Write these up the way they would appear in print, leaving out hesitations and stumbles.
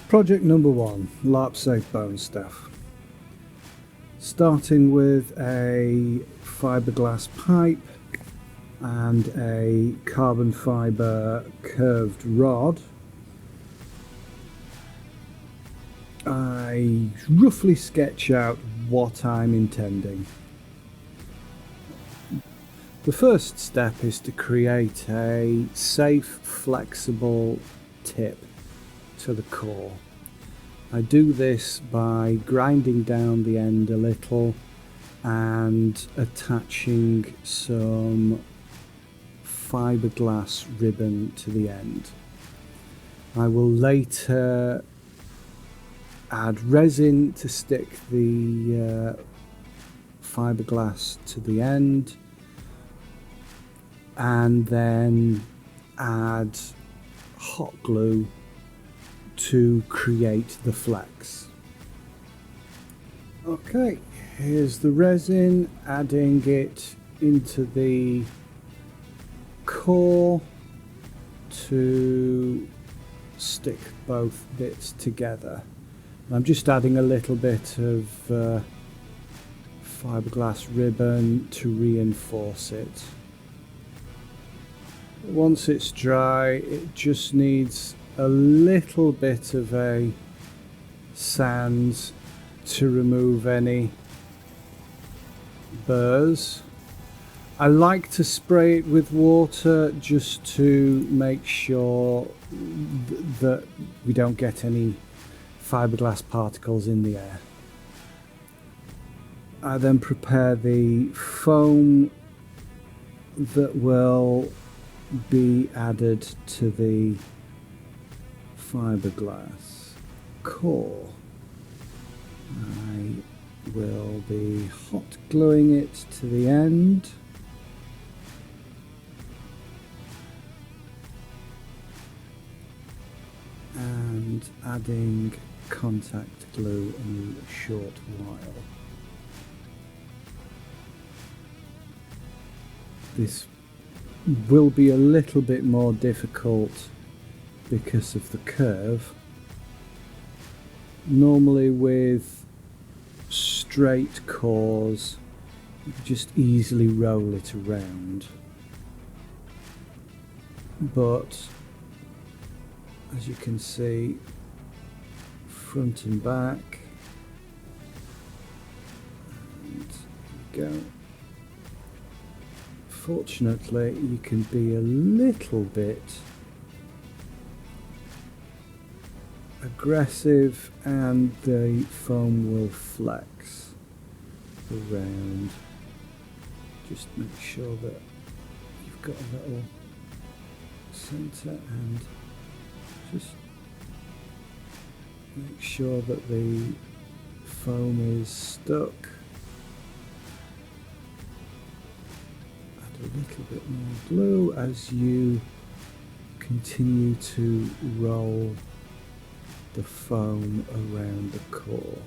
Project number 1, LARP safe bone staff. Starting with a fiberglass pipe and a carbon fibre curved rod, I roughly sketch out what I'm intending. The first step is to create a safe, flexible tip to the core. I do this by grinding down the end a little and attaching some fiberglass ribbon to the end. I will later add resin to stick the fiberglass to the end, and then add hot glue to create the flex. Okay, here's the resin, adding it into the core to stick both bits together. I'm just adding a little bit of fiberglass ribbon to reinforce it. Once it's dry, it just needs a little bit of a sand to remove any burrs. I like to spray it with water just to make sure that we don't get any fiberglass particles in the air. I then prepare the foam that will be added to the fiberglass core. I will be hot gluing it to the end. And adding contact glue in a short while. This will be a little bit more difficult because of the curve. Normally with straight cores you can just easily roll it around, but as you can see, front and back, and there we go. Fortunately, you can be a little bit aggressive and the foam will flex around. Just make sure that you've got a little center and just make sure that the foam is stuck. Add a little bit more glue as you continue to roll the foam around the core.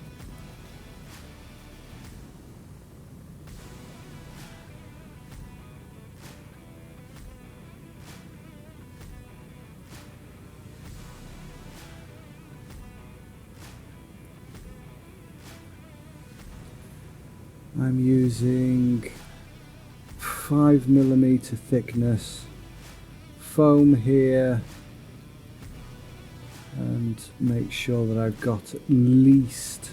I'm using 5mm thickness foam here, and make sure that I've got at least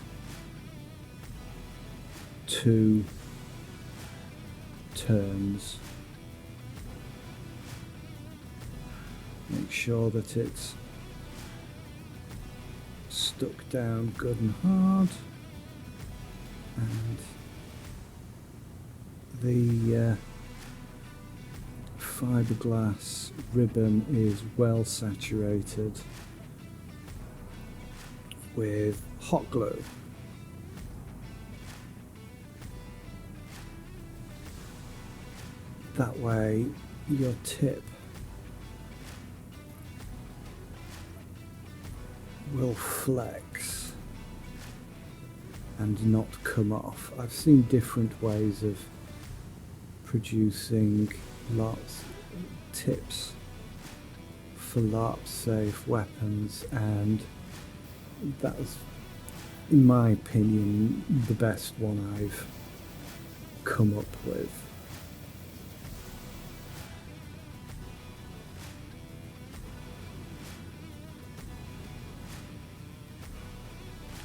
2 turns. Make sure that it's stuck down good and hard, and the fiberglass ribbon is well saturated with hot glue. That way your tip will flex and not come off. I've seen different ways of producing tips for LARP safe weapons, and that's, in my opinion, the best one I've come up with.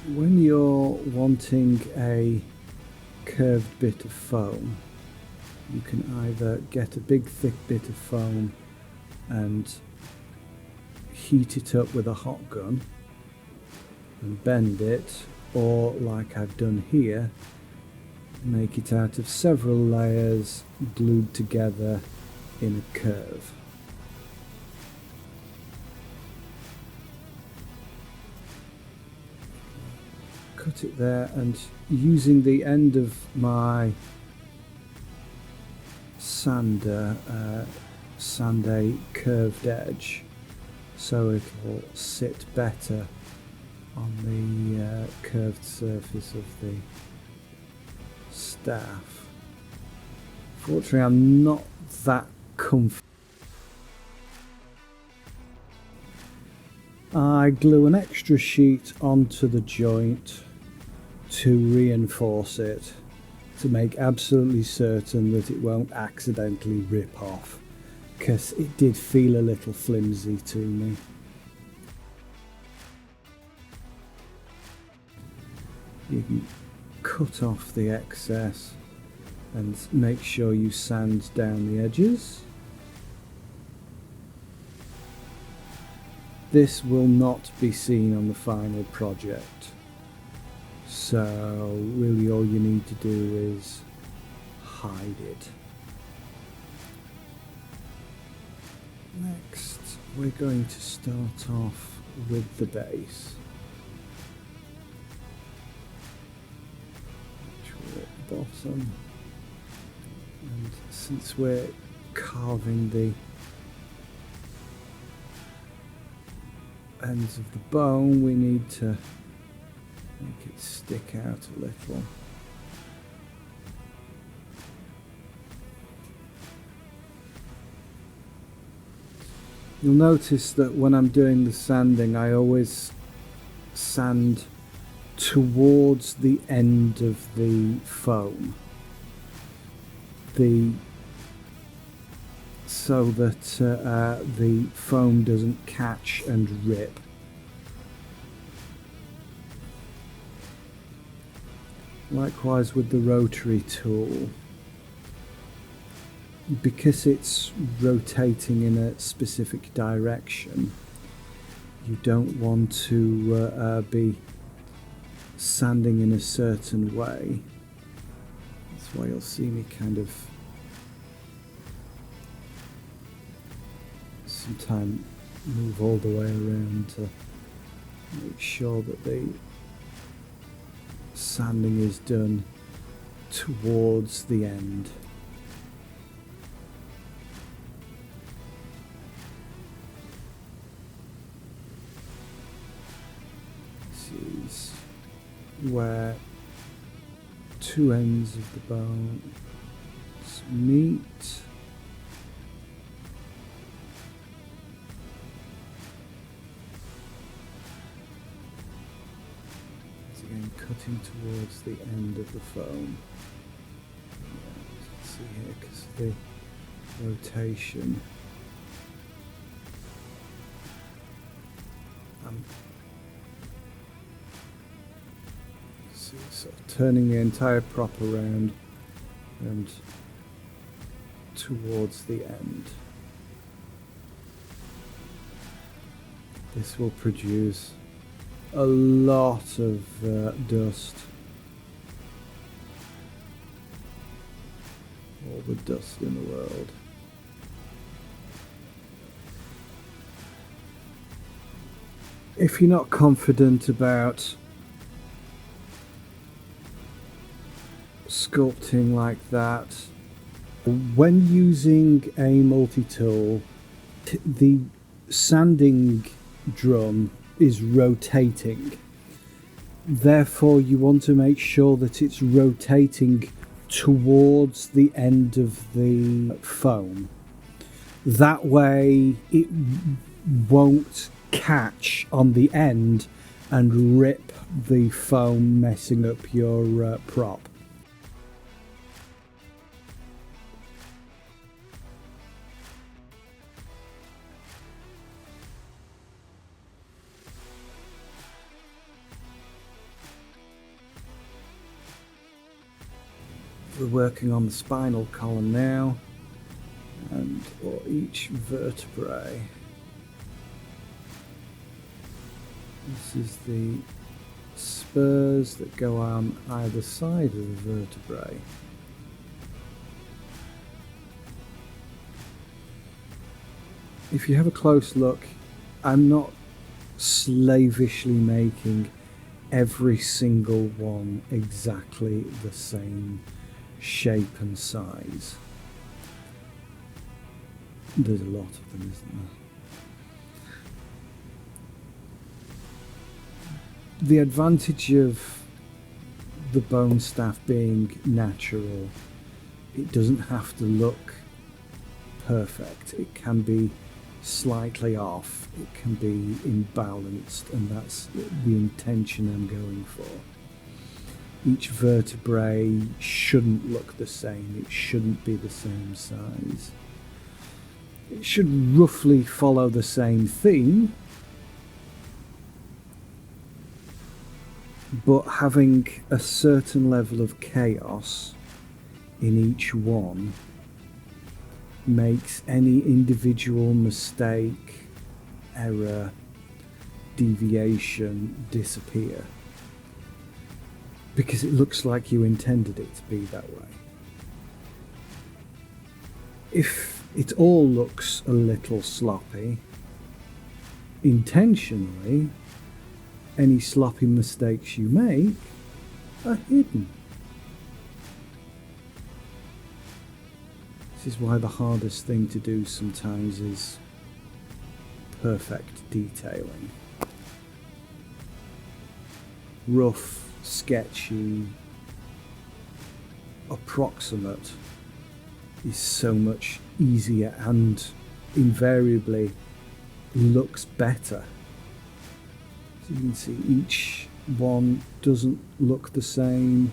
When you're wanting a curved bit of foam, you can either get a big thick bit of foam and heat it up with a hot gun and bend it, or like I've done here, make it out of several layers glued together in a curve. Cut it there, and using the end of my sander, sand a curved edge so it'll sit better on the curved surface of the staff. Fortunately, I'm not that comfortable. I glue an extra sheet onto the joint to reinforce it, to make absolutely certain that it won't accidentally rip off, because it did feel a little flimsy to me. You can cut off the excess and make sure you sand down the edges. This will not be seen on the final project, so really all you need to do is hide it. Next, we're going to start off with the base, which we're at the bottom, and since we're carving the ends of the bone, we need to make it stick out a little. You'll notice that when I'm doing the sanding, I always sand towards the end of the foam, so that the foam doesn't catch and rip. Likewise with the rotary tool, because it's rotating in a specific direction, you don't want to be sanding in a certain way. That's why you'll see me kind of sometimes move all the way around to make sure that the sanding is done towards the end. This is where two ends of the bone meet. Again, cutting towards the end of the foam. Yeah, you can see here, because of the rotation, see, sort of turning the entire prop around and towards the end. This will produce a lot of dust. All the dust in the world. If you're not confident about sculpting like that, when using a multi-tool, the sanding drum is rotating. Therefore, you want to make sure that it's rotating towards the end of the foam. That way it won't catch on the end and rip the foam, messing up your prop. We're working on the spinal column now, and for each vertebrae, this is the spurs that go on either side of the vertebrae. If you have a close look, I'm not slavishly making every single one exactly the same shape and size. There's a lot of them, isn't there? The advantage of the bone staff being natural, it doesn't have to look perfect. It can be slightly off, it can be imbalanced, and that's the intention I'm going for. Each vertebrae shouldn't look the same, it shouldn't be the same size. It should roughly follow the same theme, but having a certain level of chaos in each one makes any individual mistake, error, deviation disappear, because it looks like you intended it to be that way. If it all looks a little sloppy, intentionally, any sloppy mistakes you make are hidden. This is why the hardest thing to do sometimes is perfect detailing. Rough, sketchy, approximate is so much easier and invariably looks better. So you can see each one doesn't look the same.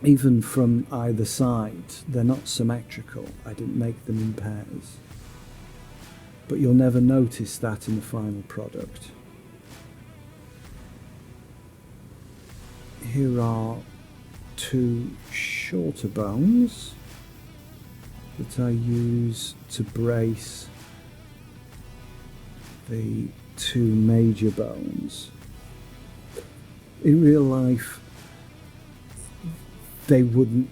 Even from either side, they're not symmetrical. I didn't make them in pairs. But you'll never notice that in the final product. Here are two shorter bones that I use to brace the two major bones. In real life, it wouldn't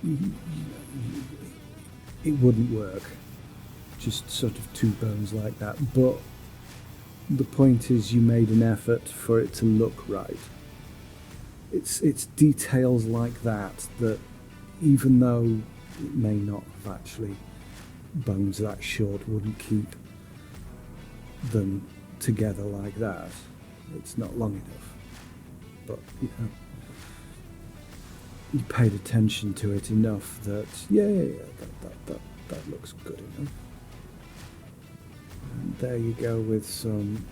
work, just sort of two bones like that, but the point is you made an effort for it to look right. It's details like that that, even though it may not have actually bones that short, wouldn't keep them together like that. It's not long enough, but you know, you paid attention to it enough that that looks good enough. And there you go with some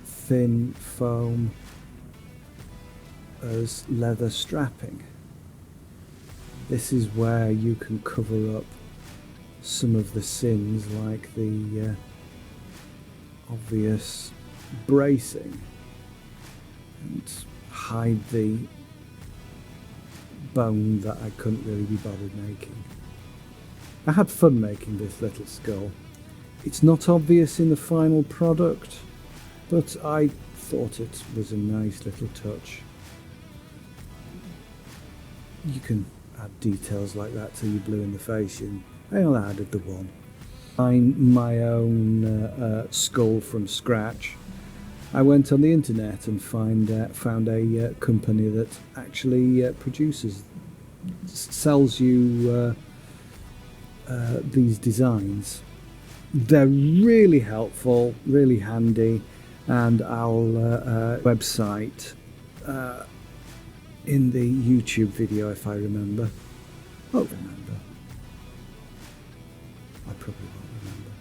thin foam as leather strapping. This is where you can cover up some of the sins, like the obvious bracing, and hide the bone that I couldn't really be bothered making. I had fun making this little skull. It's not obvious in the final product, but I thought it was a nice little touch. You can add details like that till you're blue in the face. I only added the one. Find my own skull from scratch. I went on the internet and found a company that actually sells you these designs. They're really helpful, really handy, and I'll website in the YouTube video if I remember. Won't remember. I probably won't remember.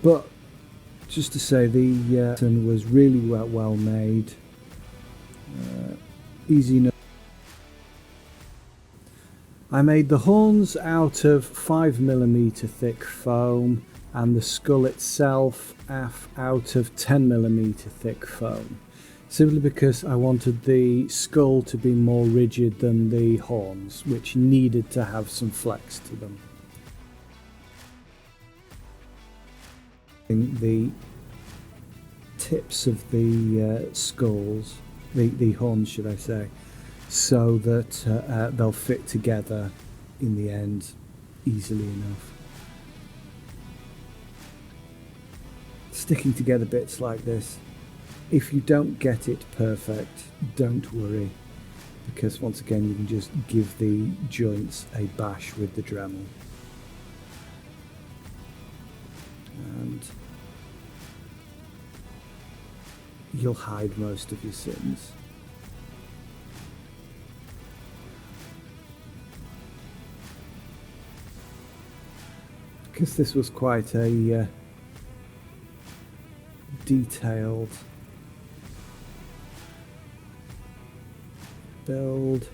But Just to say, the resin was really well made, easy enough. I made the horns out of 5mm thick foam and the skull itself out of 10mm thick foam, simply because I wanted the skull to be more rigid than the horns, which needed to have some flex to them. The tips of the skulls, the horns should I say, so that they'll fit together in the end easily enough. Sticking together bits like this, if you don't get it perfect, don't worry, because once again you can just give the joints a bash with the Dremel. And you'll hide most of your sins. Because this was quite a detailed build,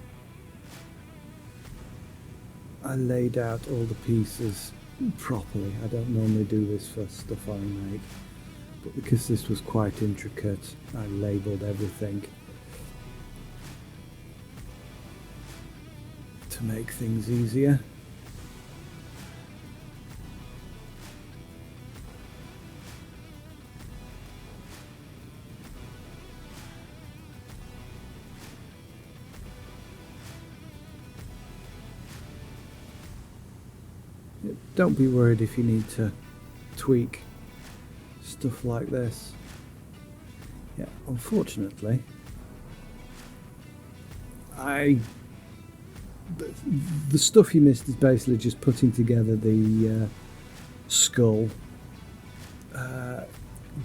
I laid out all the pieces properly. I don't normally do this for stuff I make, but because this was quite intricate, I labelled everything to make things easier. Don't be worried if you need to tweak stuff like this. Yeah, unfortunately, the stuff you missed is basically just putting together the skull,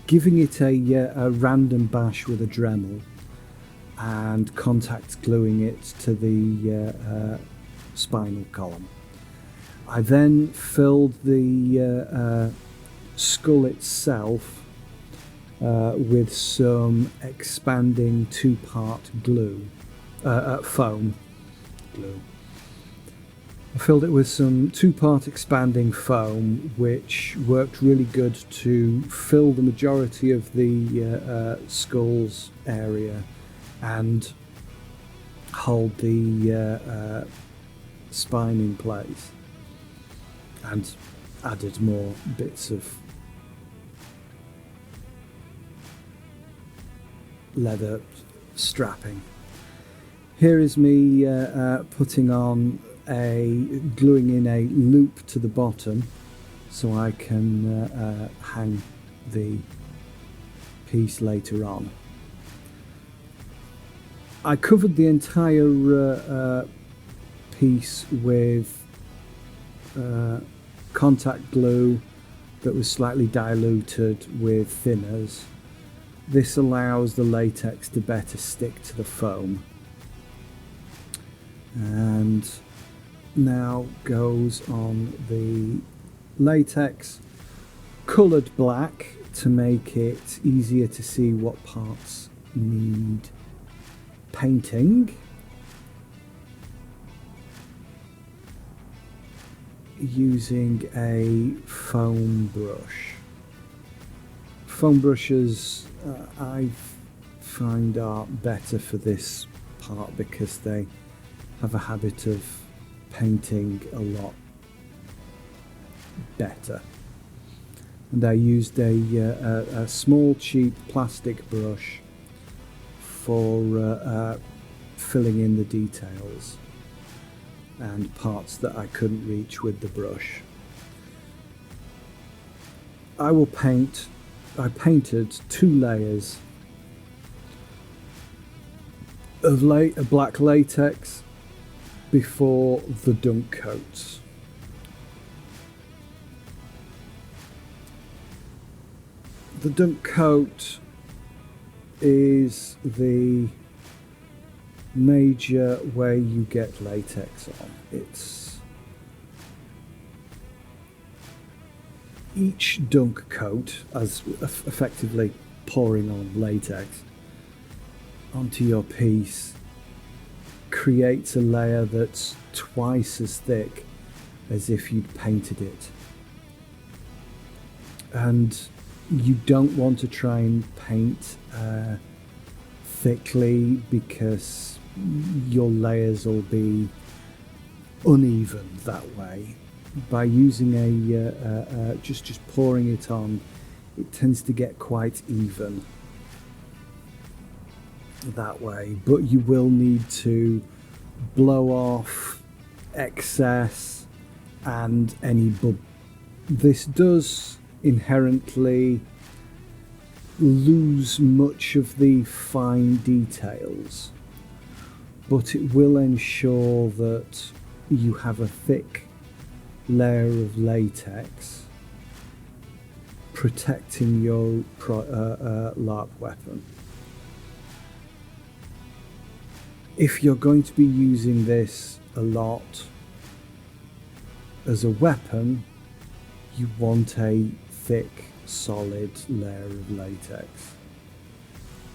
giving it a random bash with a Dremel, and contact gluing it to the spinal column. I then filled the skull itself with some expanding two-part glue, foam glue. I filled it with some two-part expanding foam, which worked really good to fill the majority of the skull's area and hold the spine in place, and added more bits of leather strapping. Here is me putting on gluing in a loop to the bottom so I can hang the piece later on. I covered the entire piece with contact glue that was slightly diluted with thinners. This allows the latex to better stick to the foam, and now goes on the latex, coloured black to make it easier to see what parts need painting. Using a foam brush. Foam brushes I find are better for this part because they have a habit of painting a lot better. And I used a small cheap plastic brush for filling in the details and parts that I couldn't reach with the brush. I painted 2 layers of black latex before the dunk coats. The dunk coat is the major way you get latex on. It's each dunk coat, as effectively pouring on latex onto your piece, creates a layer that's twice as thick as if you'd painted it. And you don't want to try and paint thickly, because your layers will be uneven that way. By using just pouring it on, it tends to get quite even that way. But you will need to blow off excess and any this does inherently lose much of the fine details, but it will ensure that you have a thick layer of latex protecting your LARP weapon. If you're going to be using this a lot as a weapon, you want a thick, solid layer of latex.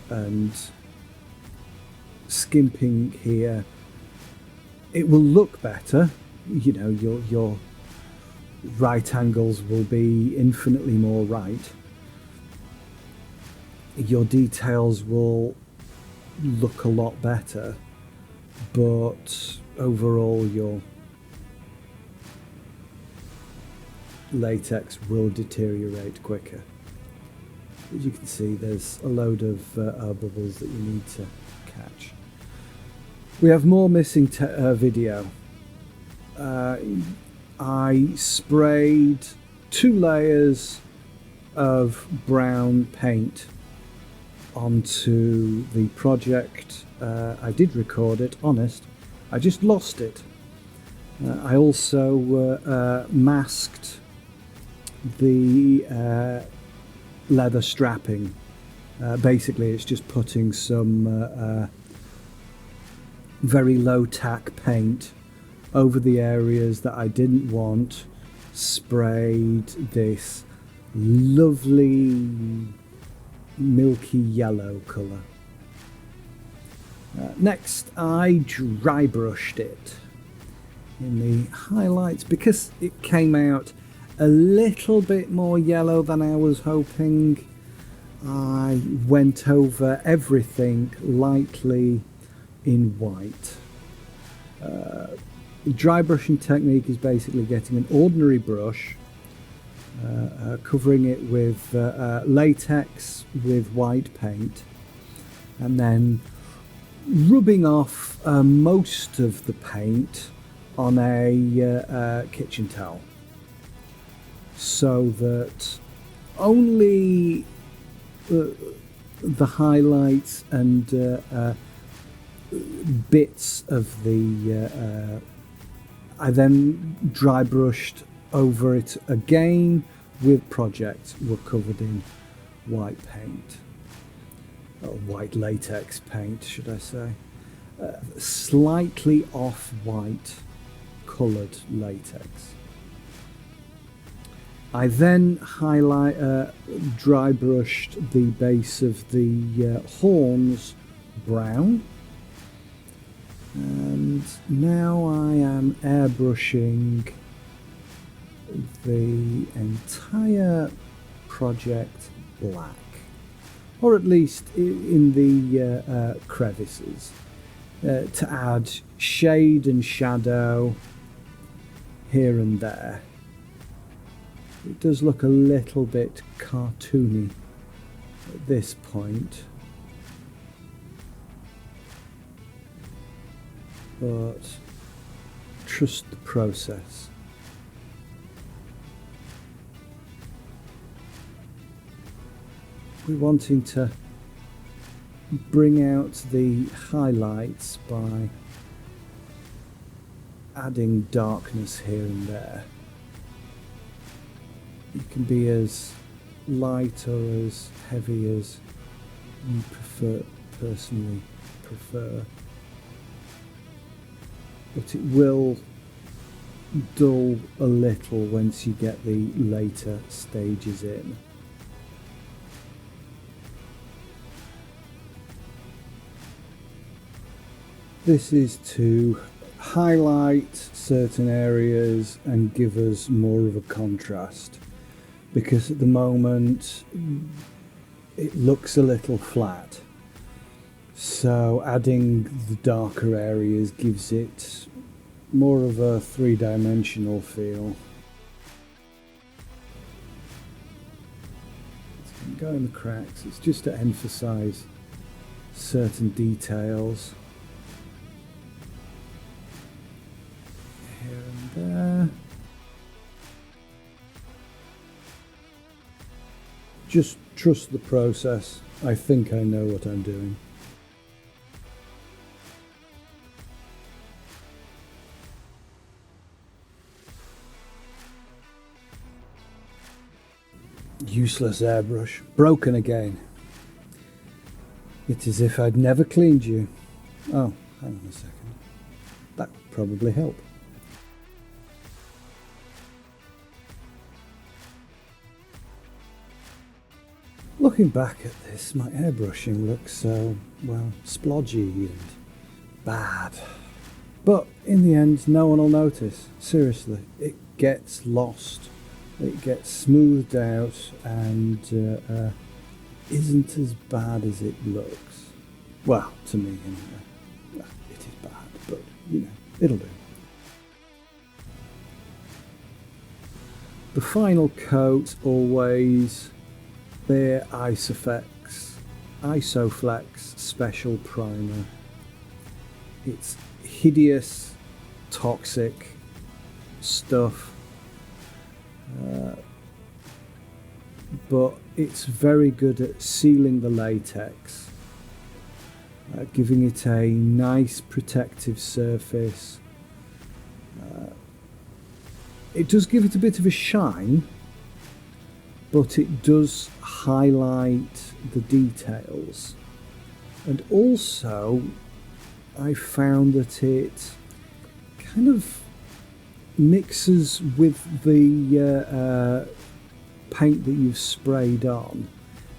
And skimping here, it will look better. You know, your right angles will be infinitely more right. Your details will look a lot better, but overall your latex will deteriorate quicker. As you can see, there's a load of bubbles that you need to catch. We have more missing video. I sprayed 2 layers of brown paint onto the project. I did record it, honest, I just lost it. I also masked the leather strapping. Basically it's just putting some very low tack paint over the areas that I didn't want, sprayed this lovely milky yellow colour. Next I dry brushed it in the highlights because it came out a little bit more yellow than I was hoping. I went over everything lightly in white. The dry brushing technique is basically getting an ordinary brush, covering it with latex with white paint, and then rubbing off most of the paint on a kitchen towel, so that only the highlights and bits of the I then dry brushed over it again with projects were covered in white paint, or white latex paint should I say, slightly off-white coloured latex. I then dry brushed the base of the horns brown, and now I am airbrushing the entire project black, or at least in the crevices, to add shade and shadow here and there. It does look a little bit cartoony at this point, but trust the process. We're wanting to bring out the highlights by adding darkness here and there. You can be as light or as heavy as you personally prefer, but it will dull a little once you get the later stages in. This is to highlight certain areas and give us more of a contrast, because at the moment it looks a little flat, so adding the darker areas gives it more of a three-dimensional feel. Go in the cracks, it's just to emphasize certain details here and there. Just trust the process. I think I know what I'm doing. Useless airbrush, broken again. It's as if I'd never cleaned you. Oh, hang on a second. That would probably help. Looking back at this, my airbrushing looks so, well, splodgy and bad. But in the end, no one will notice. Seriously, it gets lost. It gets smoothed out and isn't as bad as it looks. Well, to me anyway. Well, it is bad, but you know, it'll do. The final coat always their Isoflex Special Primer. It's hideous, toxic stuff. But it's very good at sealing the latex, giving it a nice protective surface. It does give it a bit of a shine, but it does highlight the details. And also, I found that it kind of mixes with the paint that you've sprayed on,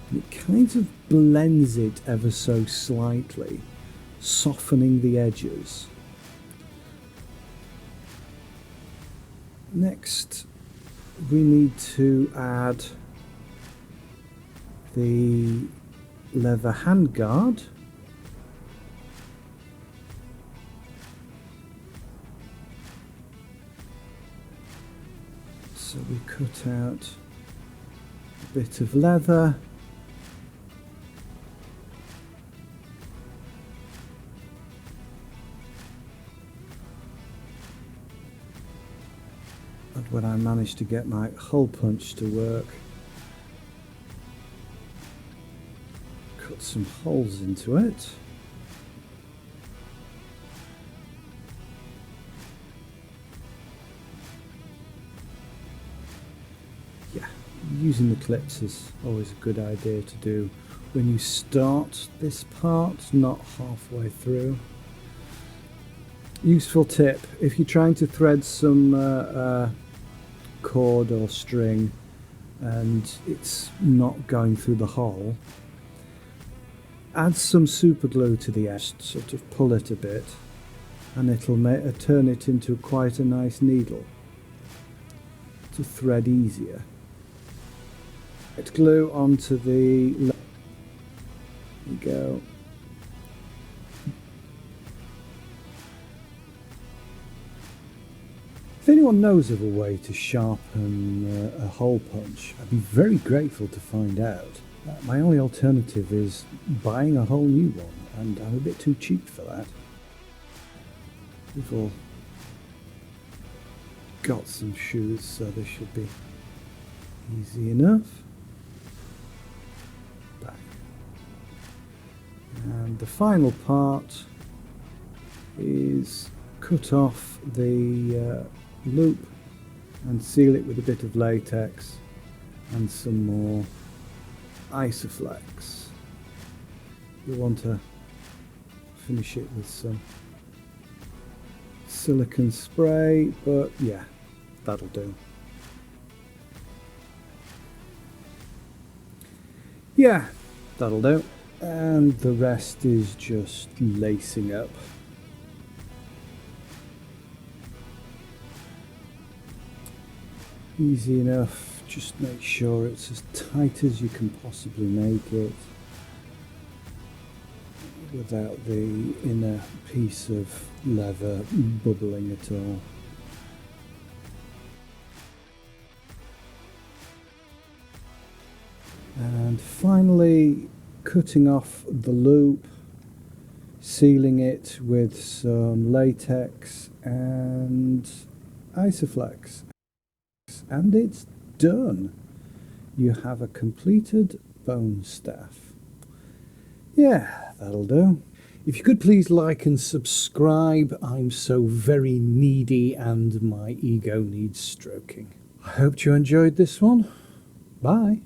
and it kind of blends it ever so slightly, softening the edges. Next, we need to add the leather handguard. So we cut out a bit of leather. And when I managed to get my hole punch to work, cut some holes into it. Using the clips is always a good idea to do when you start this part, not halfway through. Useful tip: if you're trying to thread some cord or string and it's not going through the hole, add some super glue to the edge, sort of pull it a bit, and it'll turn it into quite a nice needle to thread easier. Let's glue onto the, there we go. If anyone knows of a way to sharpen a hole punch, I'd be very grateful to find out. My only alternative is buying a whole new one, and I'm a bit too cheap for that. We've all got some shoes, so this should be easy enough. And the final part is cut off the loop and seal it with a bit of latex and some more Isoflex. You want to finish it with some silicone spray, but yeah, that'll do. Yeah, that'll do. And the rest is just lacing up. Easy enough, just make sure it's as tight as you can possibly make it without the inner piece of leather bubbling at all. And finally, cutting off the loop, sealing it with some latex and Isoflex, and it's done. You have a completed bone staff. Yeah, that'll do. If you could please like and subscribe, I'm so very needy and my ego needs stroking. I hope you enjoyed this one. Bye.